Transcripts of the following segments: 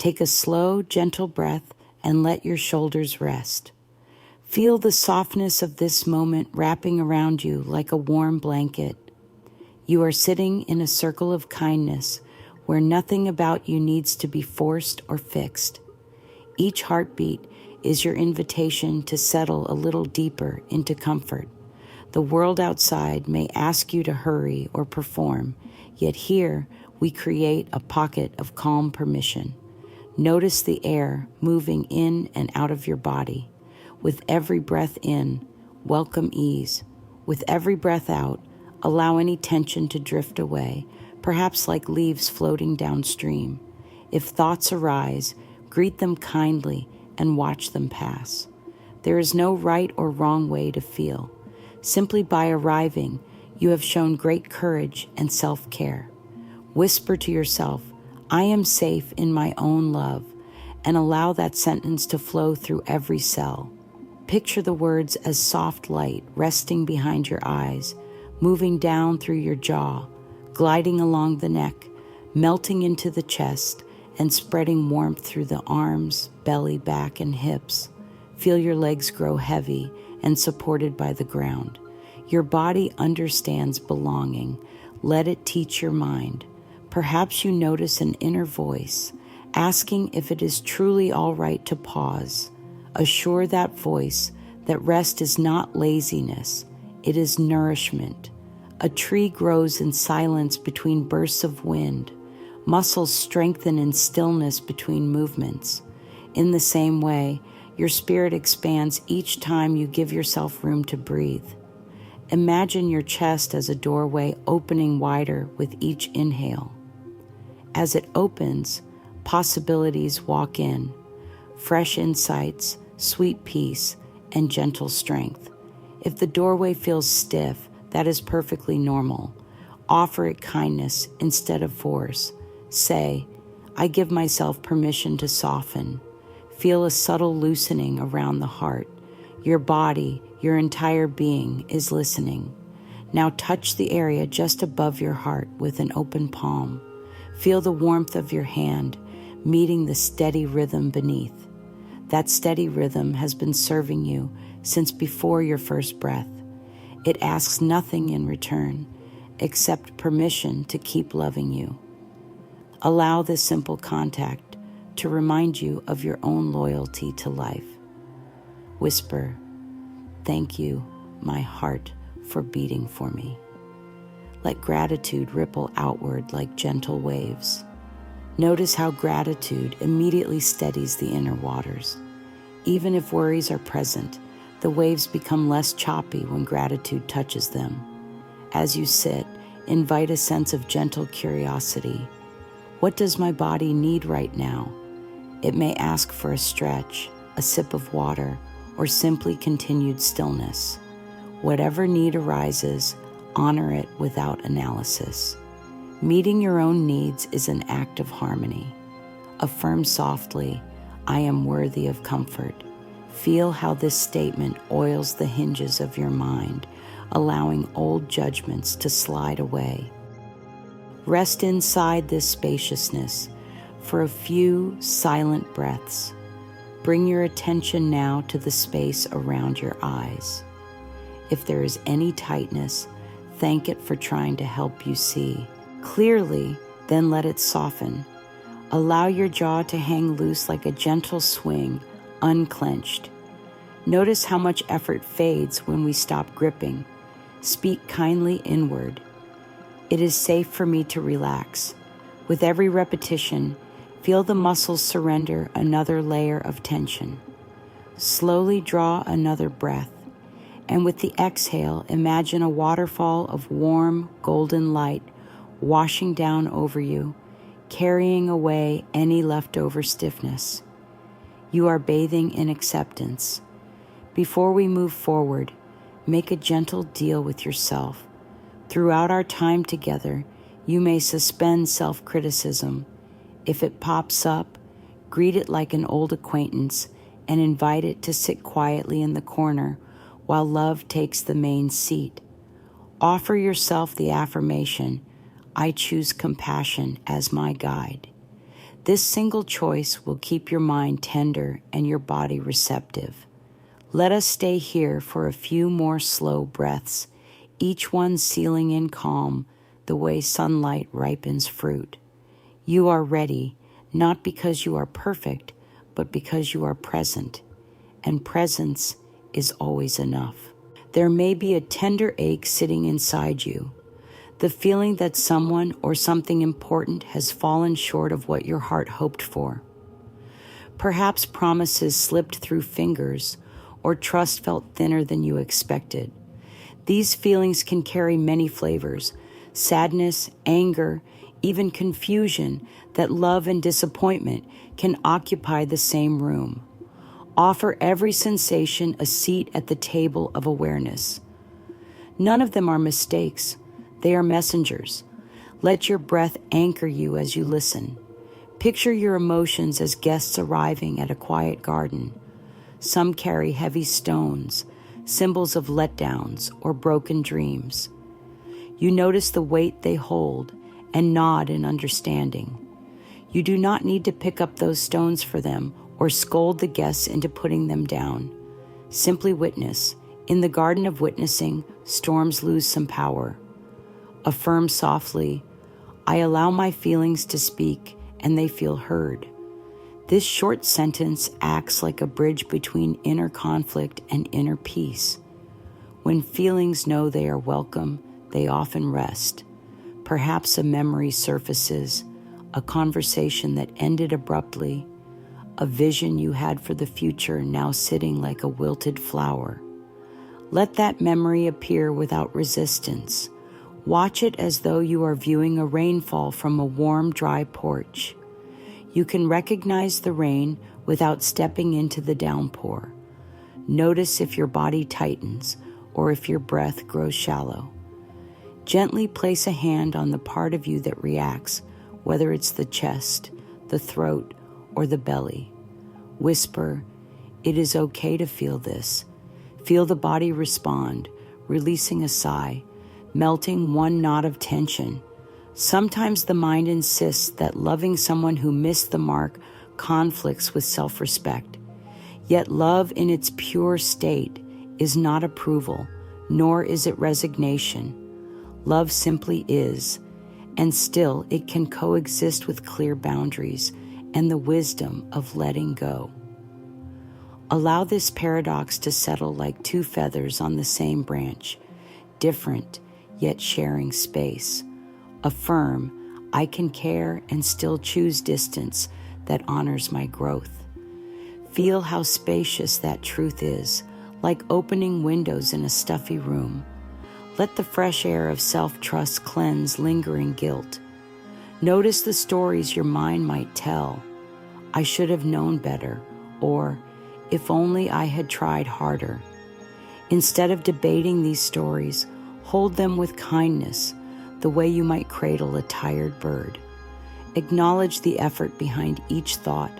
Take a slow, gentle breath and let your shoulders rest. Feel the softness of this moment wrapping around you like a warm blanket. You are sitting in a circle of kindness where nothing about you needs to be forced or fixed. Each heartbeat is your invitation to settle a little deeper into comfort. The world outside may ask you to hurry or perform, yet here we create a pocket of calm permission. Notice the air moving in and out of your body. With every breath in, welcome ease. With every breath out, allow any tension to drift away, perhaps like leaves floating downstream. If thoughts arise, greet them kindly and watch them pass. There is no right or wrong way to feel. Simply by arriving, you have shown great courage and self-care. Whisper to yourself, I am safe in my own love, and allow that sentence to flow through every cell. Picture the words as soft light resting behind your eyes, moving down through your jaw, gliding along the neck, melting into the chest, and spreading warmth through the arms, belly, back, and hips. Feel your legs grow heavy and supported by the ground. Your body understands belonging. Let it teach your mind. Perhaps you notice an inner voice asking if it is truly all right to pause. Assure that voice that rest is not laziness, it is nourishment. A tree grows in silence between bursts of wind. Muscles strengthen in stillness between movements. In the same way, your spirit expands each time you give yourself room to breathe. Imagine your chest as a doorway opening wider with each inhale. As it opens, possibilities walk in, fresh insights, sweet peace, and gentle strength. If the doorway feels stiff, that is perfectly normal. Offer it kindness instead of force. Say, I give myself permission to soften. Feel a subtle loosening around the heart. Your body, your entire being is listening. Now touch the area just above your heart with an open palm. Feel the warmth of your hand meeting the steady rhythm beneath. That steady rhythm has been serving you since before your first breath. It asks nothing in return except permission to keep loving you. Allow this simple contact to remind you of your own loyalty to life. Whisper, thank you, my heart, for beating for me. Let gratitude ripple outward like gentle waves. Notice how gratitude immediately steadies the inner waters. Even if worries are present, the waves become less choppy when gratitude touches them. As you sit, invite a sense of gentle curiosity. What does my body need right now? It may ask for a stretch, a sip of water, or simply continued stillness. Whatever need arises, honor it without analysis. Meeting your own needs is an act of harmony. Affirm softly, I am worthy of comfort. Feel how this statement oils the hinges of your mind, allowing old judgments to slide away. Rest inside this spaciousness for a few silent breaths. Bring your attention now to the space around your eyes. If there is any tightness, thank it for trying to help you see clearly, then let it soften. Allow your jaw to hang loose like a gentle swing, unclenched. Notice how much effort fades when we stop gripping. Speak kindly inward. It is safe for me to relax. With every repetition, feel the muscles surrender another layer of tension. Slowly draw another breath, and with the exhale, imagine a waterfall of warm, golden light washing down over you, carrying away any leftover stiffness. You are bathing in acceptance. Before we move forward, make a gentle deal with yourself. Throughout our time together, you may suspend self-criticism. If it pops up, greet it like an old acquaintance and invite it to sit quietly in the corner while love takes the main seat. Offer yourself the affirmation, I choose compassion as my guide. This single choice will keep your mind tender and your body receptive. Let us stay here for a few more slow breaths, each one sealing in calm the way sunlight ripens fruit. You are ready, not because you are perfect, but because you are present, and presence is always enough. There may be a tender ache sitting inside you, the feeling that someone or something important has fallen short of what your heart hoped for. Perhaps promises slipped through fingers, or trust felt thinner than you expected. These feelings can carry many flavors: sadness, anger, even confusion. That love and disappointment can occupy the same room. Offer every sensation a seat at the table of awareness. None of them are mistakes. They are messengers. Let your breath anchor you as you listen. Picture your emotions as guests arriving at a quiet garden. Some carry heavy stones, symbols of letdowns or broken dreams. You notice the weight they hold and nod in understanding. You do not need to pick up those stones for them or scold the guests into putting them down. Simply witness. In the garden of witnessing, storms lose some power. Affirm softly, I allow my feelings to speak and they feel heard. This short sentence acts like a bridge between inner conflict and inner peace. When feelings know they are welcome, they often rest. Perhaps a memory surfaces, a conversation that ended abruptly, a vision you had for the future now sitting like a wilted flower. Let that memory appear without resistance. Watch it as though you are viewing a rainfall from a warm, dry porch. You can recognize the rain without stepping into the downpour. Notice if your body tightens or if your breath grows shallow. Gently place a hand on the part of you that reacts, whether it's the chest, the throat, or the belly. Whisper, it is okay to feel this. Feel the body respond, releasing a sigh, melting one knot of tension. Sometimes the mind insists that loving someone who missed the mark conflicts with self-respect. Yet love in its pure state is not approval, nor is it resignation. Love simply is, and still it can coexist with clear boundaries and the wisdom of letting go. Allow this paradox to settle like two feathers on the same branch, different yet sharing space. Affirm, I can care and still choose distance that honors my growth. Feel how spacious that truth is, like opening windows in a stuffy room. Let the fresh air of self-trust cleanse lingering guilt. Notice the stories your mind might tell. I should have known better, or if only I had tried harder. Instead of debating these stories, hold them with kindness, the way you might cradle a tired bird. Acknowledge the effort behind each thought.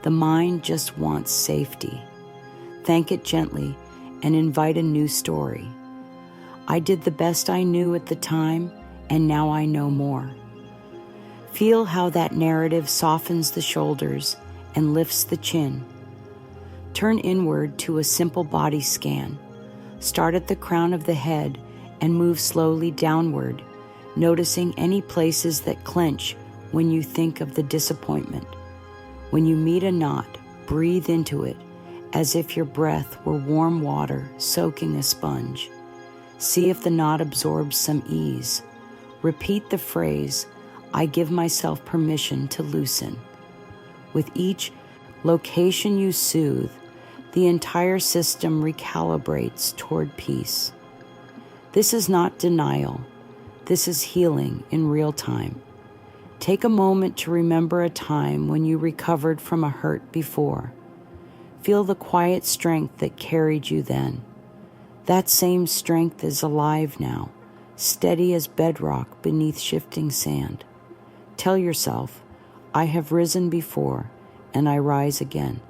The mind just wants safety. Thank it gently and invite a new story. I did the best I knew at the time, and now I know more. Feel how that narrative softens the shoulders and lifts the chin. Turn inward to a simple body scan. Start at the crown of the head and move slowly downward, noticing any places that clench when you think of the disappointment. When you meet a knot, breathe into it as if your breath were warm water soaking a sponge. See if the knot absorbs some ease. Repeat the phrase, I give myself permission to loosen. With each location you soothe, the entire system recalibrates toward peace. This is not denial. This is healing in real time. Take a moment to remember a time when you recovered from a hurt before. Feel the quiet strength that carried you then. That same strength is alive now, steady as bedrock beneath shifting sand. Tell yourself, I have risen before, and I rise again.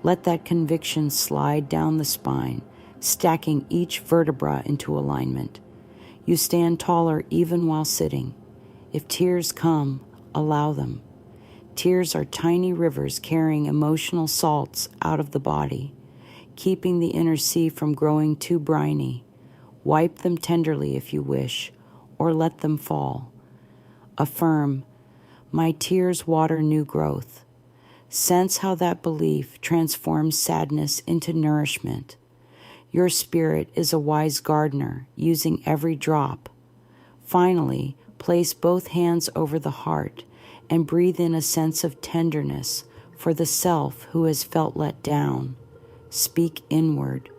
Let that conviction slide down the spine, stacking each vertebra into alignment. You stand taller even while sitting. If tears come, allow them. Tears are tiny rivers carrying emotional salts out of the body, keeping the inner sea from growing too briny. Wipe them tenderly if you wish, or let them fall. Affirm, my tears water new growth. Sense how that belief transforms sadness into nourishment. Your spirit is a wise gardener, using every drop. Finally, place both hands over the heart and breathe in a sense of tenderness for the self who has felt let down. Speak inward.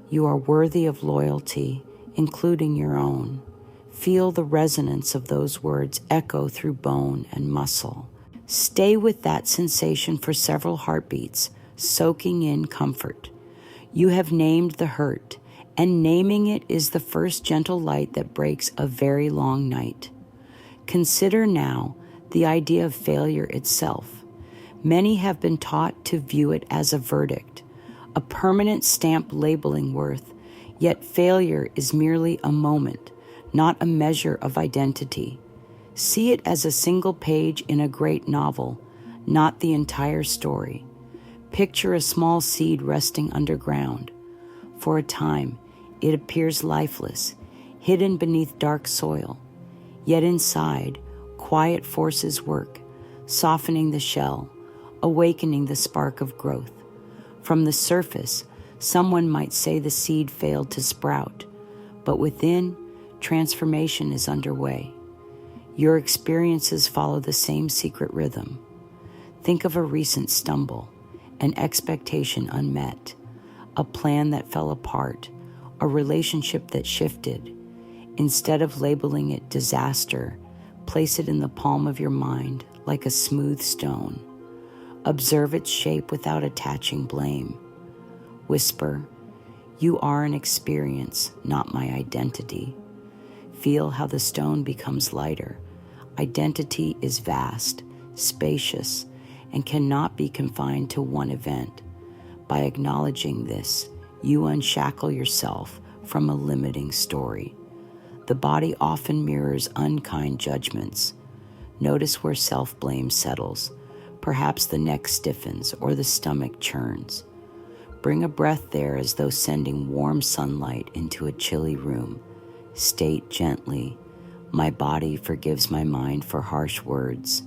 You are worthy of loyalty, including your own. Feel the resonance of those words echo through bone and muscle. Stay with that sensation for several heartbeats, soaking in comfort. You have named the hurt, and naming it is the first gentle light that breaks a very long night. Consider now the idea of failure itself. Many have been taught to view it as a verdict, a permanent stamp labeling worth, yet failure is merely a moment, not a measure of identity. See it as a single page in a great novel, not the entire story. Picture a small seed resting underground. For a time, it appears lifeless, hidden beneath dark soil. Yet inside, quiet forces work, softening the shell, awakening the spark of growth. From the surface, someone might say the seed failed to sprout, but within, transformation is underway. Your experiences follow the same secret rhythm. Think of a recent stumble, an expectation unmet, a plan that fell apart, a relationship that shifted. Instead of labeling it disaster, place it in the palm of your mind like a smooth stone. Observe its shape without attaching blame. Whisper, you are an experience, not my identity. Feel how the stone becomes lighter. Identity is vast, spacious, and cannot be confined to one event. By acknowledging this, you unshackle yourself from a limiting story. The body often mirrors unkind judgments. Notice where self-blame settles. Perhaps the neck stiffens or the stomach churns. Bring a breath there as though sending warm sunlight into a chilly room. State gently, my body forgives my mind for harsh words.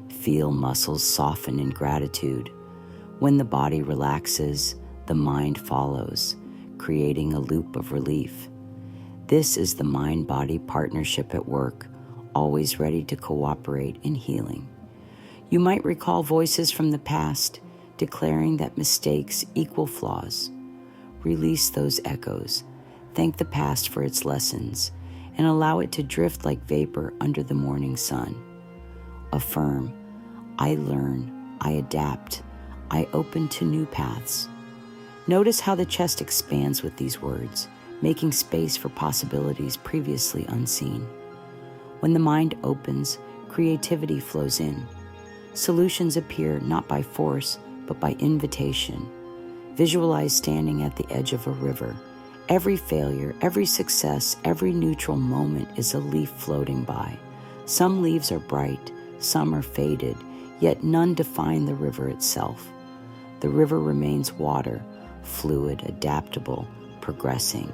Feel muscles soften in gratitude. When the body relaxes, the mind follows, creating a loop of relief. This is the mind-body partnership at work, always ready to cooperate in healing. You might recall voices from the past declaring that mistakes equal flaws. Release those echoes. Thank the past for its lessons and allow it to drift like vapor under the morning sun. Affirm, I learn, I adapt, I open to new paths. Notice how the chest expands with these words, making space for possibilities previously unseen. When the mind opens, creativity flows in. Solutions appear not by force, but by invitation. Visualize standing at the edge of a river. Every failure, every success, every neutral moment is a leaf floating by. Some leaves are bright, some are faded, yet none define the river itself. The river remains water, fluid, adaptable, progressing.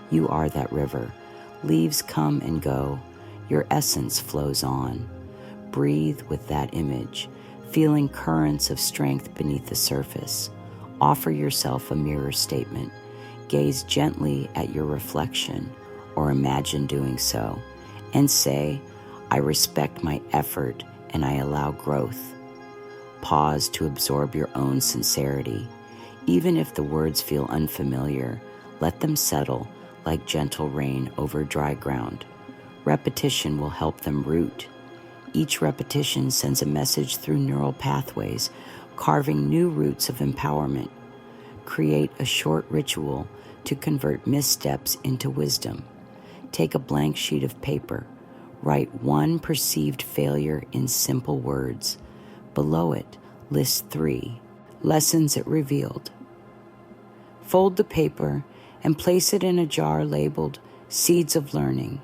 You are that river. Leaves come and go. Your essence flows on. Breathe with that image, feeling currents of strength beneath the surface. Offer yourself a mirror statement. Gaze gently at your reflection, or imagine doing so, and say, I respect my effort and I allow growth. Pause to absorb your own sincerity. Even if the words feel unfamiliar, let them settle like gentle rain over dry ground. Repetition will help them root. Each repetition sends a message through neural pathways, carving new roots of empowerment. Create a short ritual to convert missteps into wisdom. Take a blank sheet of paper. Write one perceived failure in simple words. Below it, list 3 lessons it revealed. Fold the paper and place it in a jar labeled Seeds of Learning.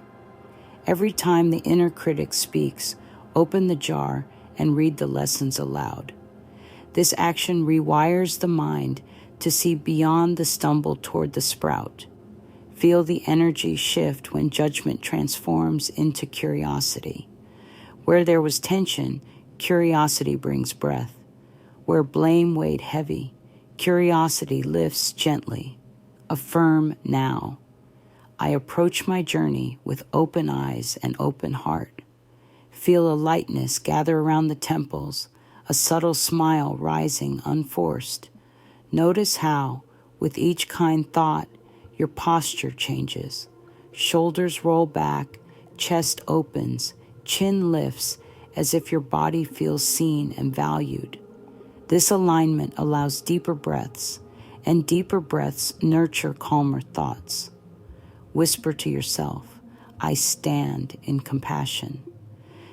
Every time the inner critic speaks, open the jar and read the lessons aloud. This action rewires the mind to see beyond the stumble toward the sprout. Feel the energy shift when judgment transforms into curiosity. Where there was tension, curiosity brings breath. Where blame weighed heavy, curiosity lifts gently. Affirm now. I approach my journey with open eyes and open heart. Feel a lightness gather around the temples, a subtle smile rising unforced. Notice how, with each kind thought, your posture changes. Shoulders roll back, chest opens, chin lifts as if your body feels seen and valued. This alignment allows deeper breaths, and deeper breaths nurture calmer thoughts. Whisper to yourself, I stand in compassion.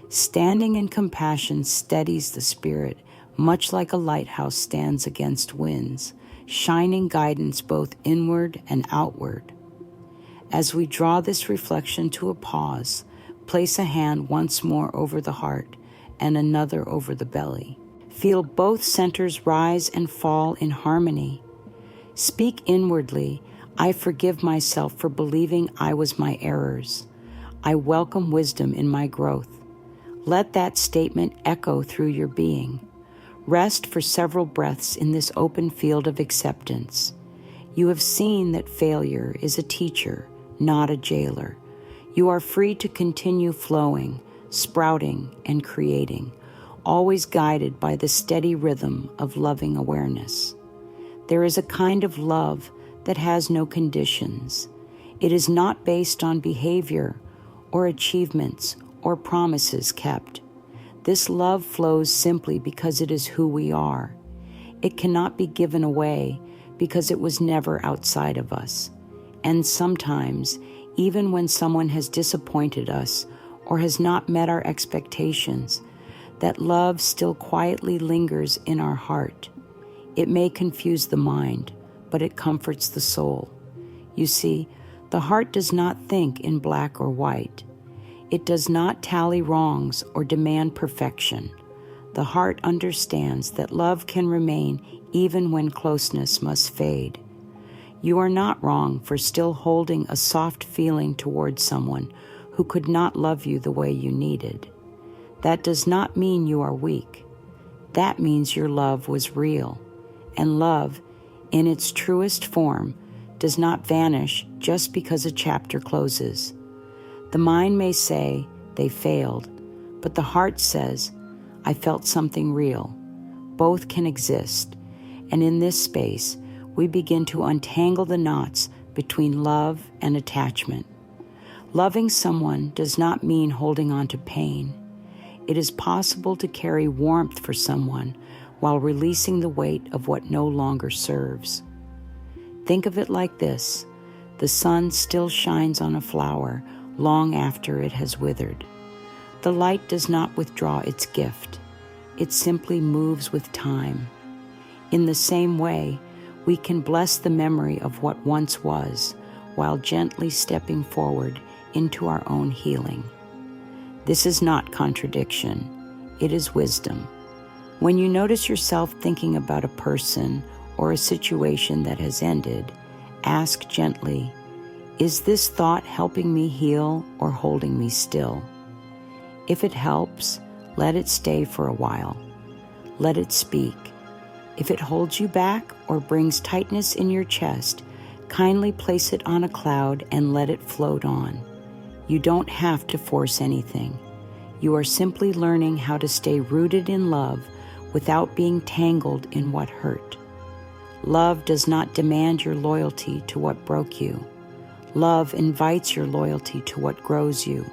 Standing in compassion steadies the spirit, much like a lighthouse stands against winds, shining guidance both inward and outward. As we draw this reflection to a pause, place a hand once more over the heart and another over the belly. Feel both centers rise and fall in harmony. Speak inwardly, I forgive myself for believing I was my errors. I welcome wisdom in my growth. Let that statement echo through your being. Rest for several breaths in this open field of acceptance. You have seen that failure is a teacher, not a jailer. You are free to continue flowing, sprouting, and creating, always guided by the steady rhythm of loving awareness. There is a kind of love that has no conditions. It is not based on behavior or achievements or promises kept. This love flows simply because it is who we are. It cannot be given away because it was never outside of us. And sometimes, even when someone has disappointed us or has not met our expectations, that love still quietly lingers in our heart. It may confuse the mind, but it comforts the soul. You see, the heart does not think in black or white. It does not tally wrongs or demand perfection. The heart understands that love can remain even when closeness must fade. You are not wrong for still holding a soft feeling towards someone who could not love you the way you needed. That does not mean you are weak. That means your love was real. And love, in its truest form, does not vanish just because a chapter closes. The mind may say, they failed, but the heart says, I felt something real. Both can exist, and in this space, we begin to untangle the knots between love and attachment. Loving someone does not mean holding on to pain. It is possible to carry warmth for someone while releasing the weight of what no longer serves. Think of it like this: the sun still shines on a flower long after it has withered. The light does not withdraw its gift. It simply moves with time. In the same way, we can bless the memory of what once was while gently stepping forward into our own healing. This is not contradiction. It is wisdom. When you notice yourself thinking about a person or a situation that has ended, ask gently, is this thought helping me heal or holding me still? If it helps, let it stay for a while. Let it speak. If it holds you back or brings tightness in your chest, kindly place it on a cloud and let it float on. You don't have to force anything. You are simply learning how to stay rooted in love without being tangled in what hurt. Love does not demand your loyalty to what broke you. Love invites your loyalty to what grows you.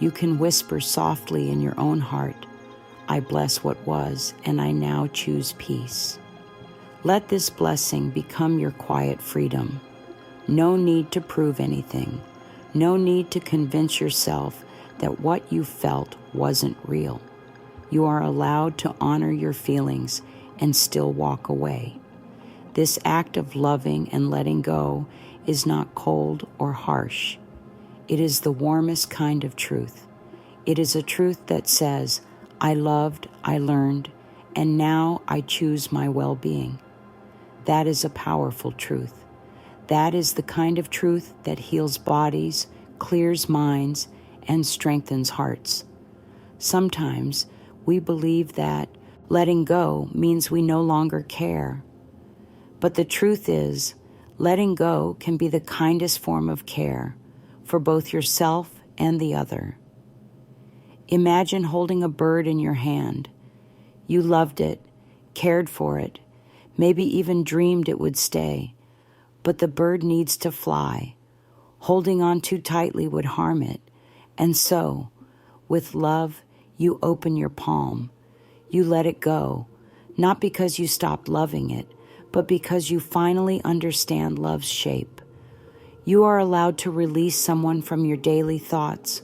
You can whisper softly in your own heart, I bless what was, and I now choose peace. Let this blessing become your quiet freedom. No need to prove anything. No need to convince yourself that what you felt wasn't real. You are allowed to honor your feelings and still walk away. This act of loving and letting go is not cold or harsh. It is the warmest kind of truth. It is a truth that says, I loved, I learned, and now I choose my well-being. That is a powerful truth. That is the kind of truth that heals bodies, clears minds, and strengthens hearts. Sometimes we believe that letting go means we no longer care. But the truth is, letting go can be the kindest form of care for both yourself and the other. Imagine holding a bird in your hand. You loved it, cared for it, maybe even dreamed it would stay, but the bird needs to fly. Holding on too tightly would harm it, and so, with love, you open your palm. You let it go, not because you stopped loving it, but because you finally understand love's shape. You are allowed to release someone from your daily thoughts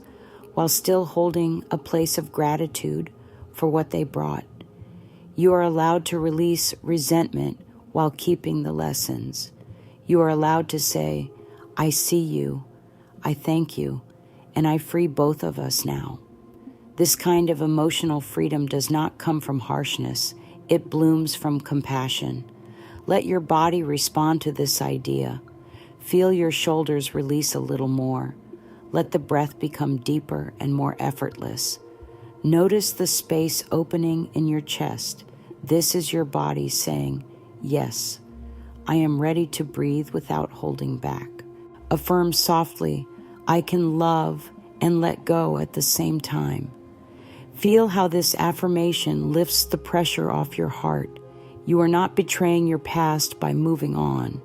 while still holding a place of gratitude for what they brought. You are allowed to release resentment while keeping the lessons. You are allowed to say, I see you, I thank you, and I free both of us now. This kind of emotional freedom does not come from harshness. It blooms from compassion. Let your body respond to this idea. Feel your shoulders release a little more. Let the breath become deeper and more effortless. Notice the space opening in your chest. This is your body saying, yes, I am ready to breathe without holding back. Affirm softly, I can love and let go at the same time. Feel how this affirmation lifts the pressure off your heart. You are not betraying your past by moving on.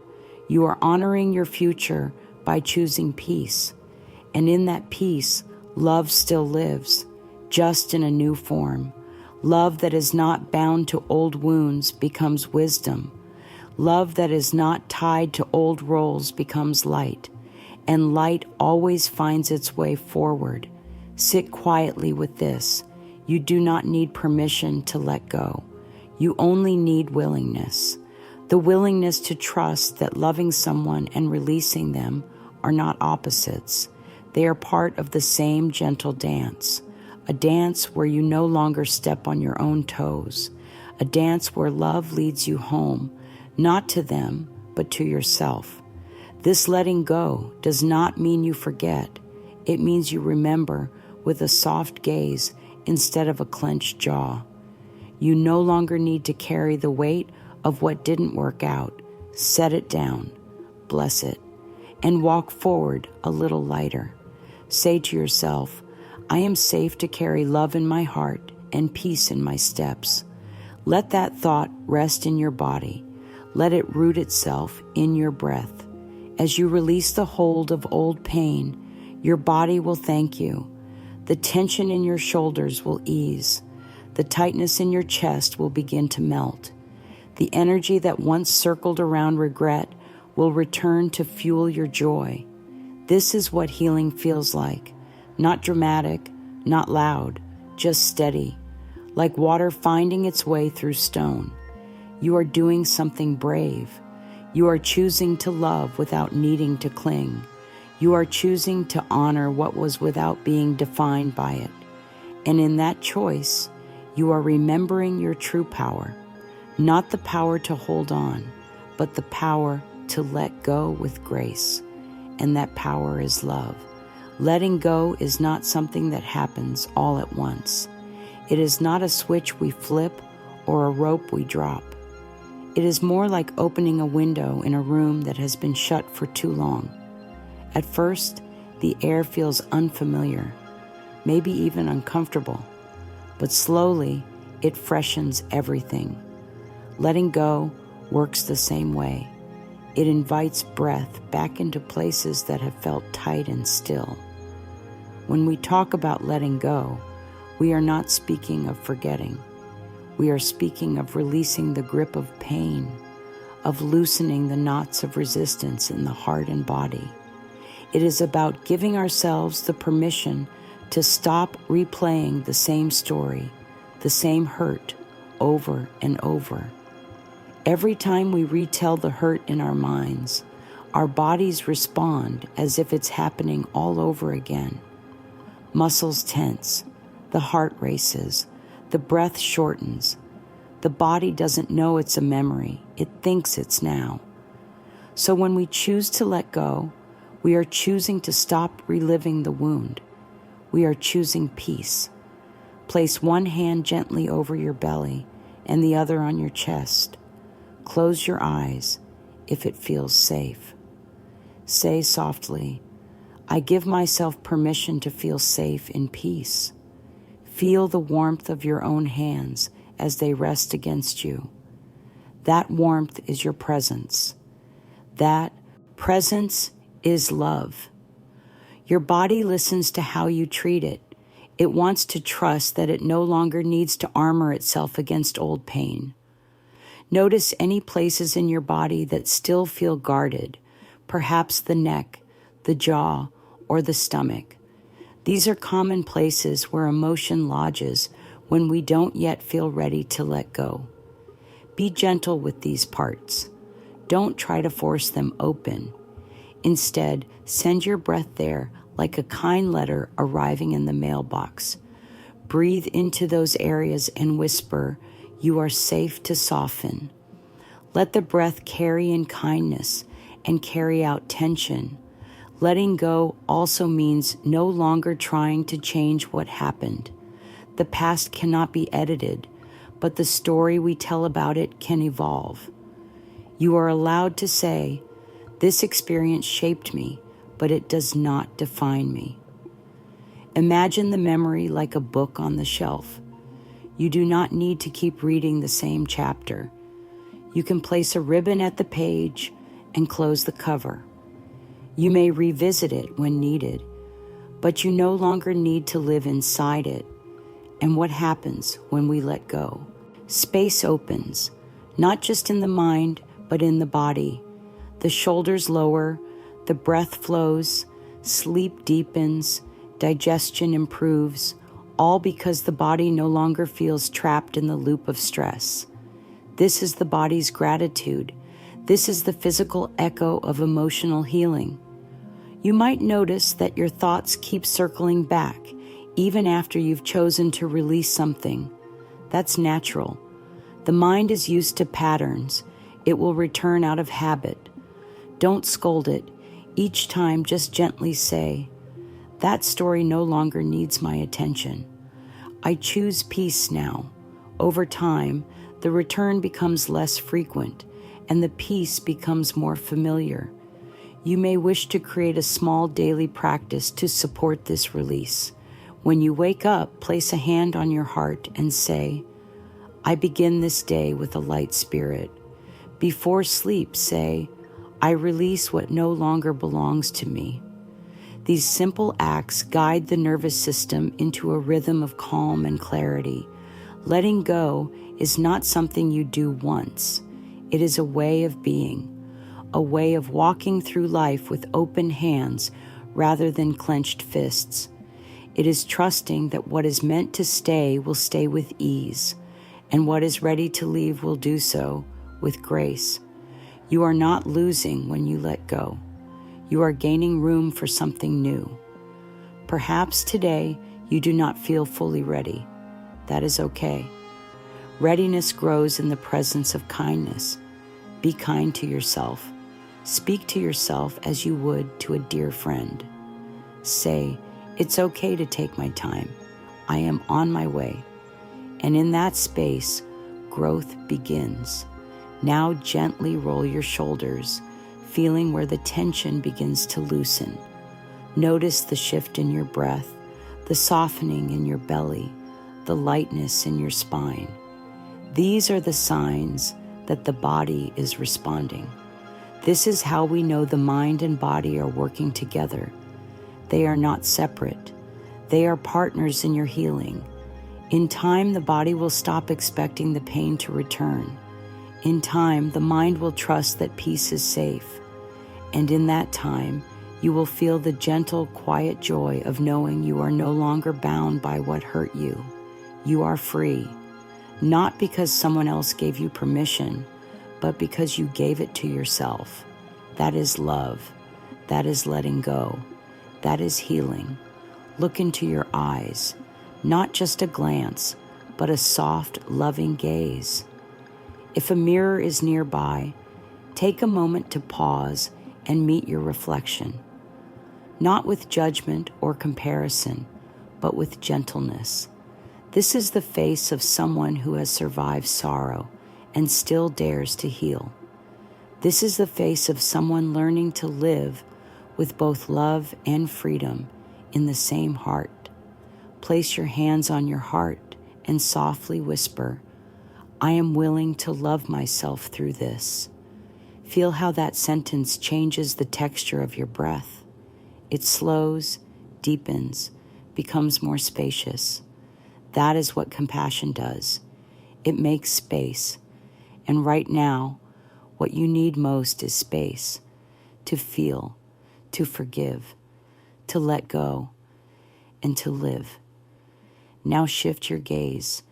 You are honoring your future by choosing peace. And in that peace, love still lives, just in a new form. Love that is not bound to old wounds becomes wisdom. Love that is not tied to old roles becomes light. And light always finds its way forward. Sit quietly with this. You do not need permission to let go. You only need willingness. The willingness to trust that loving someone and releasing them are not opposites. They are part of the same gentle dance. A dance where you no longer step on your own toes. A dance where love leads you home, not to them, but to yourself. This letting go does not mean you forget. It means you remember with a soft gaze instead of a clenched jaw. You no longer need to carry the weight of what didn't work out. Set it down, bless it, and walk forward a little lighter. Say to yourself, I am safe to carry love in my heart and peace in my steps. Let that thought rest in your body. Let it root itself in your breath. As you release the hold of old pain, your body will thank you. The tension in your shoulders will ease. The tightness in your chest will begin to melt. The energy that once circled around regret will return to fuel your joy. This is what healing feels like. Not dramatic, not loud, just steady, like water finding its way through stone. You are doing something brave. You are choosing to love without needing to cling. You are choosing to honor what was without being defined by it. And in that choice, you are remembering your true power, not the power to hold on, but the power to let go with grace. And that power is love. Letting go is not something that happens all at once. It is not a switch we flip or a rope we drop. It is more like opening a window in a room that has been shut for too long. At first, the air feels unfamiliar, maybe even uncomfortable, but slowly it freshens everything. Letting go works the same way. It invites breath back into places that have felt tight and still. When we talk about letting go, we are not speaking of forgetting. We are speaking of releasing the grip of pain, of loosening the knots of resistance in the heart and body. It is about giving ourselves the permission to stop replaying the same story, the same hurt, over and over. Every time we retell the hurt in our minds, our bodies respond as if it's happening all over again. Muscles tense, the heart races, The breath shortens. The body doesn't know it's a memory. It thinks it's now. So when we choose to let go, we are choosing to stop reliving the wound. We are choosing peace. Place one hand gently over your belly and the other on your chest. Close your eyes if it feels safe. Say softly, I give myself permission to feel safe in peace. Feel the warmth of your own hands as they rest against you. That warmth is your presence. That presence is love. Your body listens to how you treat it. It wants to trust that it no longer needs to armor itself against old pain. Notice any places in your body that still feel guarded, perhaps the neck, the jaw, or the stomach. These are common places where emotion lodges when we don't yet feel ready to let go. Be gentle with these parts. Don't try to force them open. Instead, send your breath there like a kind letter arriving in the mailbox. Breathe into those areas and whisper, you are safe to soften. Let the breath carry in kindness and carry out tension. Letting go also means no longer trying to change what happened. The past cannot be edited, but the story we tell about it can evolve. You are allowed to say, this experience shaped me, but it does not define me. Imagine the memory like a book on the shelf. You do not need to keep reading the same chapter. You can place a ribbon at the page and close the cover. You may revisit it when needed, but you no longer need to live inside it. And what happens when we let go? Space opens, not just in the mind, but in the body. The shoulders lower, the breath flows, sleep deepens, digestion improves, all because the body no longer feels trapped in the loop of stress. This is the body's gratitude. This is the physical echo of emotional healing. You might notice that your thoughts keep circling back, even after you've chosen to release something. That's natural. The mind is used to patterns. It will return out of habit. Don't scold it. Each time, just gently say, that story no longer needs my attention. I choose peace now. Over time, the return becomes less frequent, and the peace becomes more familiar. You may wish to create a small daily practice to support this release. When you wake up, place a hand on your heart and say, I begin this day with a light spirit. Before sleep, say, I release what no longer belongs to me. These simple acts guide the nervous system into a rhythm of calm and clarity. Letting go is not something you do once. It is a way of being, a way of walking through life with open hands rather than clenched fists. It is trusting that what is meant to stay will stay with ease, and what is ready to leave will do so with grace. You are not losing when you let go. You are gaining room for something new. Perhaps today you do not feel fully ready. That is okay. Readiness grows in the presence of kindness. Be kind to yourself. Speak to yourself as you would to a dear friend. Say, it's okay to take my time. I am on my way. And in that space, growth begins. Now gently roll your shoulders, feeling where the tension begins to loosen. Notice the shift in your breath, the softening in your belly, the lightness in your spine. These are the signs that the body is responding. This is how we know the mind and body are working together. They are not separate. They are partners in your healing. In time, the body will stop expecting the pain to return. In time, the mind will trust that peace is safe. And in that time, you will feel the gentle, quiet joy of knowing you are no longer bound by what hurt you. You are free, not because someone else gave you permission, but because you gave it to yourself. That is love. That is letting go. That is healing. Look into your eyes, not just a glance, but a soft, loving gaze. If a mirror is nearby, take a moment to pause and meet your reflection, not with judgment or comparison, but with gentleness. This is the face of someone who has survived sorrow and still dares to heal. This is the face of someone learning to live with both love and freedom in the same heart. Place your hands on your heart and softly whisper, "I am willing to love myself through this." Feel how that sentence changes the texture of your breath. It slows, deepens, becomes more spacious. That is what compassion does. It makes space. And right now, what you need most is space to feel, to forgive, to let go, and to live. Now shift your gaze,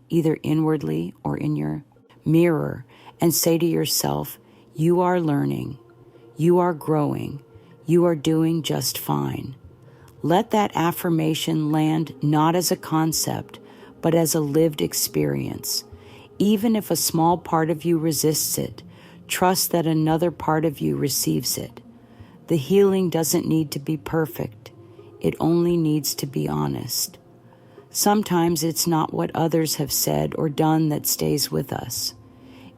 either inwardly or in your mirror, and say to yourself, "You are learning, you are growing, you are doing just fine." Let that affirmation land not as a concept, but as a lived experience. Even if a small part of you resists it, trust that another part of you receives it. The healing doesn't need to be perfect. It only needs to be honest. Sometimes it's not what others have said or done that stays with us.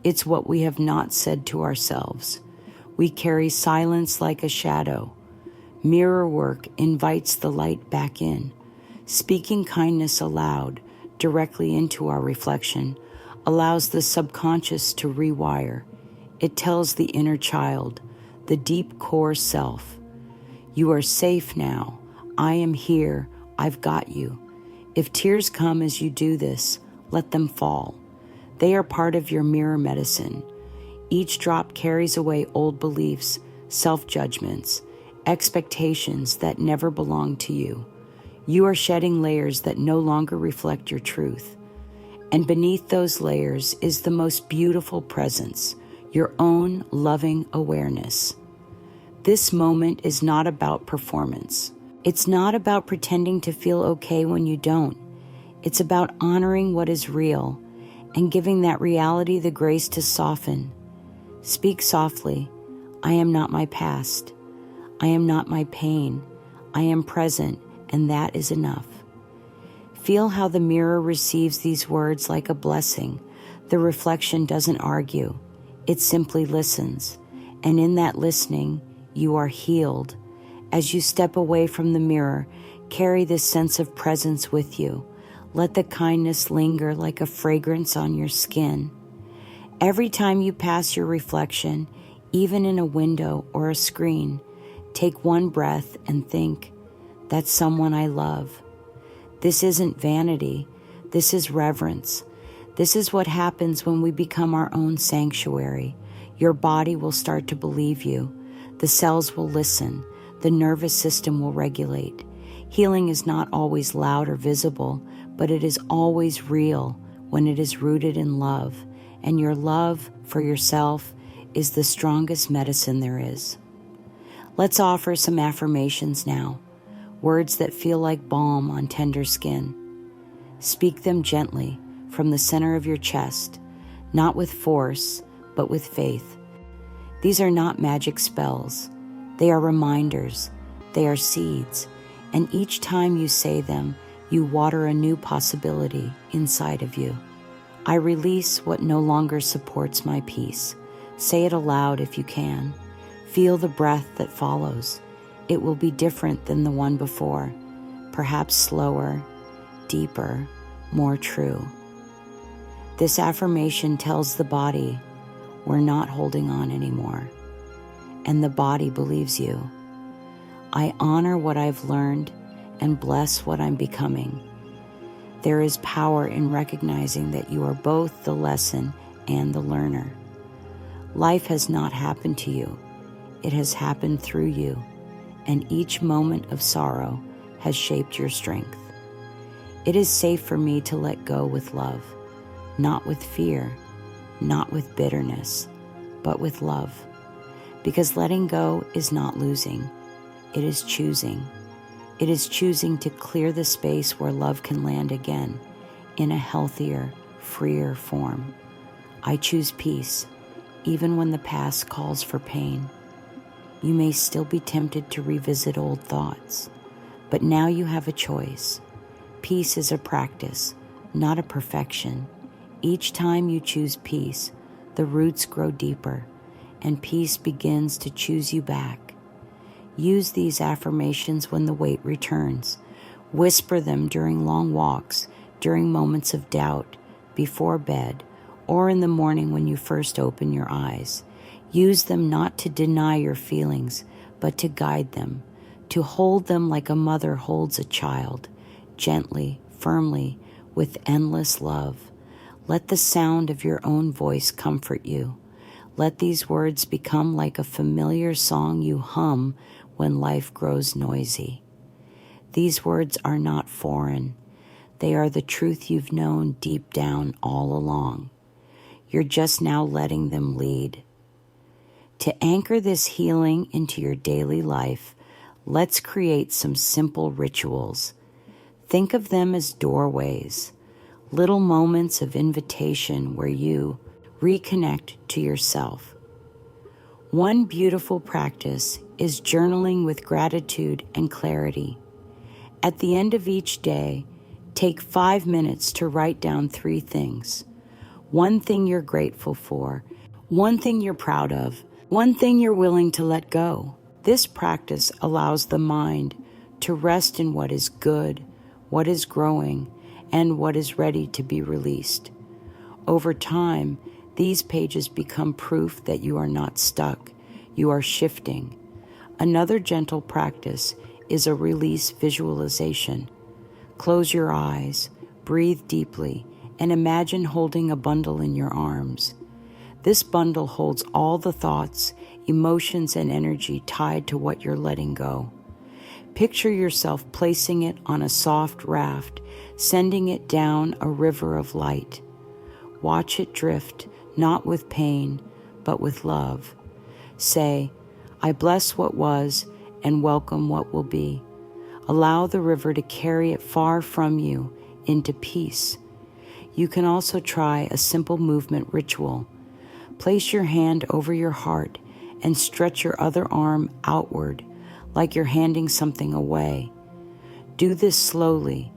It's what we have not said to ourselves. We carry silence like a shadow. Mirror work invites the light back in. Speaking kindness aloud, directly into our reflection, allows the subconscious to rewire. It tells the inner child, the deep core self, "You are safe now. I am here. I've got you." If tears come as you do this, let them fall. They are part of your mirror medicine. Each drop carries away old beliefs, self-judgments, expectations that never belonged to you. You are shedding layers that no longer reflect your truth. And beneath those layers is the most beautiful presence, your own loving awareness. This moment is not about performance. It's not about pretending to feel okay when you don't. It's about honoring what is real and giving that reality the grace to soften. Speak softly, "I am not my past. I am not my pain. I am present, and that is enough." Feel how the mirror receives these words like a blessing. The reflection doesn't argue. It simply listens. And in that listening, you are healed. As you step away from the mirror, carry this sense of presence with you. Let the kindness linger like a fragrance on your skin. Every time you pass your reflection, even in a window or a screen, take one breath and think, "That's someone I love." This isn't vanity. This is reverence. This is what happens when we become our own sanctuary. Your body will start to believe you. The cells will listen. The nervous system will regulate. Healing is not always loud or visible, but it is always real when it is rooted in love. And your love for yourself is the strongest medicine there is. Let's offer some affirmations now, words that feel like balm on tender skin. Speak them gently from the center of your chest, not with force, but with faith. These are not magic spells. They are reminders. They are seeds. And each time you say them, you water a new possibility inside of you. I release what no longer supports my peace. Say it aloud if you can. Feel the breath that follows. It will be different than the one before, perhaps slower, deeper, more true. This affirmation tells the body, we're not holding on anymore. And the body believes you. I honor what I've learned and bless what I'm becoming. There is power in recognizing that you are both the lesson and the learner. Life has not happened to you. It has happened through you, and each moment of sorrow has shaped your strength. It is safe for me to let go with love, not with fear, not with bitterness, but with love. Because letting go is not losing. It is choosing. It is choosing to clear the space where love can land again, in a healthier, freer form. I choose peace, even when the past calls for pain. You may still be tempted to revisit old thoughts, but now you have a choice. Peace is a practice, not a perfection. Each time you choose peace, the roots grow deeper, and peace begins to choose you back. Use these affirmations when the weight returns. Whisper them during long walks, during moments of doubt, before bed, or in the morning when you first open your eyes. Use them not to deny your feelings, but to guide them, to hold them like a mother holds a child, gently, firmly, with endless love. Let the sound of your own voice comfort you. Let these words become like a familiar song you hum when life grows noisy. These words are not foreign. They are the truth you've known deep down all along. You're just now letting them lead. To anchor this healing into your daily life, let's create some simple rituals. Think of them as doorways, little moments of invitation where you reconnect to yourself. One beautiful practice is journaling with gratitude and clarity. At the end of each day, take 5 minutes to write down 3 things. One thing you're grateful for, one thing you're proud of, one thing you're willing to let go. This practice allows the mind to rest in what is good, what is growing, and what is ready to be released. Over time, these pages become proof that you are not stuck, you are shifting. Another gentle practice is a release visualization. Close your eyes, breathe deeply, and imagine holding a bundle in your arms. This bundle holds all the thoughts, emotions, and energy tied to what you're letting go. Picture yourself placing it on a soft raft, sending it down a river of light. Watch it drift, not with pain, but with love. Say, I bless what was and welcome what will be. Allow the river to carry it far from you into peace. You can also try a simple movement ritual. Place your hand over your heart and stretch your other arm outward, like you're handing something away. Do this slowly.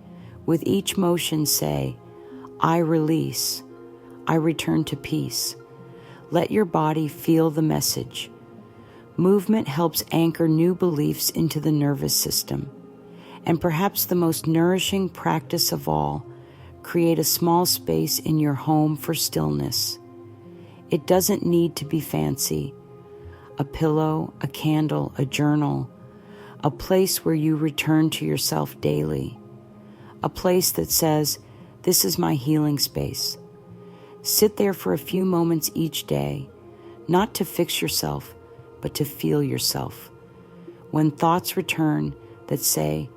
With each motion say, I release. I return to peace. Let your body feel the message. Movement helps anchor new beliefs into the nervous system. And perhaps the most nourishing practice of all, create a small space in your home for stillness. It doesn't need to be fancy. A pillow, a candle, a journal, a place where you return to yourself daily. A place that says, this is my healing space. Sit there for a few moments each day, not to fix yourself, but to feel yourself. When thoughts return that say,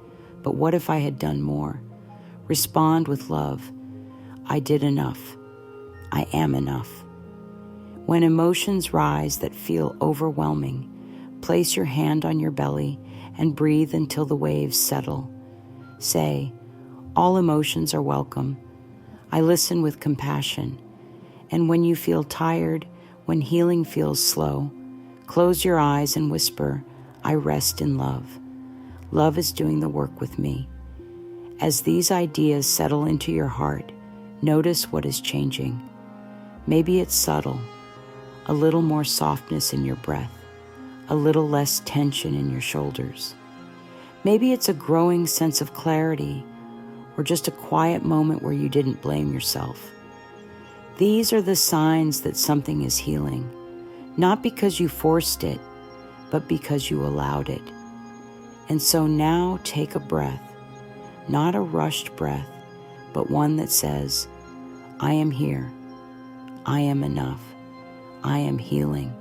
but what if I had done more? Respond with love. I did enough. I am enough. When emotions rise that feel overwhelming, place your hand on your belly and breathe until the waves settle. Say, all emotions are welcome. I listen with compassion. And when you feel tired, when healing feels slow, close your eyes and whisper, I rest in love. Love is doing the work with me. As these ideas settle into your heart, notice what is changing. Maybe it's subtle, a little more softness in your breath, a little less tension in your shoulders. Maybe it's a growing sense of clarity, or just a quiet moment where you didn't blame yourself. These are the signs that something is healing, not because you forced it, but because you allowed it. And so now take a breath, not a rushed breath, but one that says, I am here. I am enough. I am healing.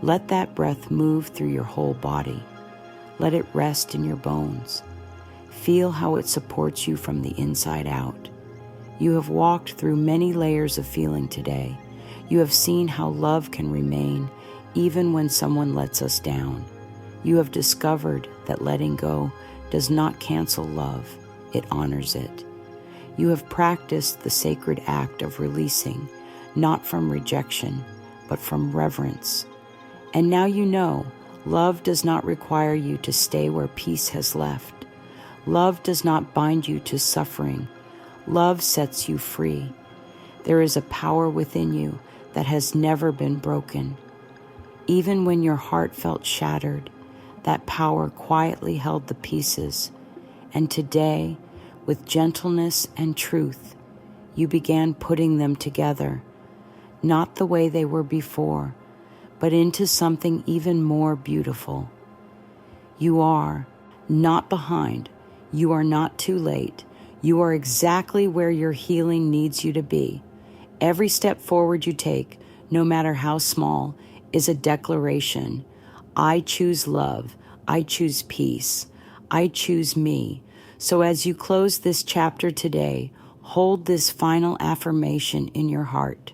Let that breath move through your whole body. Let it rest in your bones. Feel how it supports you from the inside out. You have walked through many layers of feeling today. You have seen how love can remain even when someone lets us down. You have discovered that letting go does not cancel love, it honors it. You have practiced the sacred act of releasing, not from rejection, but from reverence. And now you know, love does not require you to stay where peace has left. Love does not bind you to suffering. Love sets you free. There is a power within you that has never been broken. Even when your heart felt shattered, that power quietly held the pieces. And today, with gentleness and truth, you began putting them together, not the way they were before, but into something even more beautiful. You are not behind. You are not too late. You are exactly where your healing needs you to be. Every step forward you take, no matter how small, is a declaration. I choose love. I choose peace. I choose me. So as you close this chapter today, hold this final affirmation in your heart.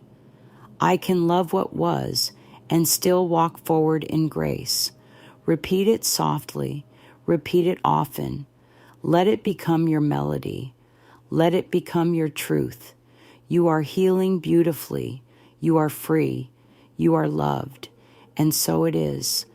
I can love what was and still walk forward in grace. Repeat it softly. Repeat it often. Let it become your melody. Let it become your truth. You are healing beautifully. You are free. You are loved. And so it is.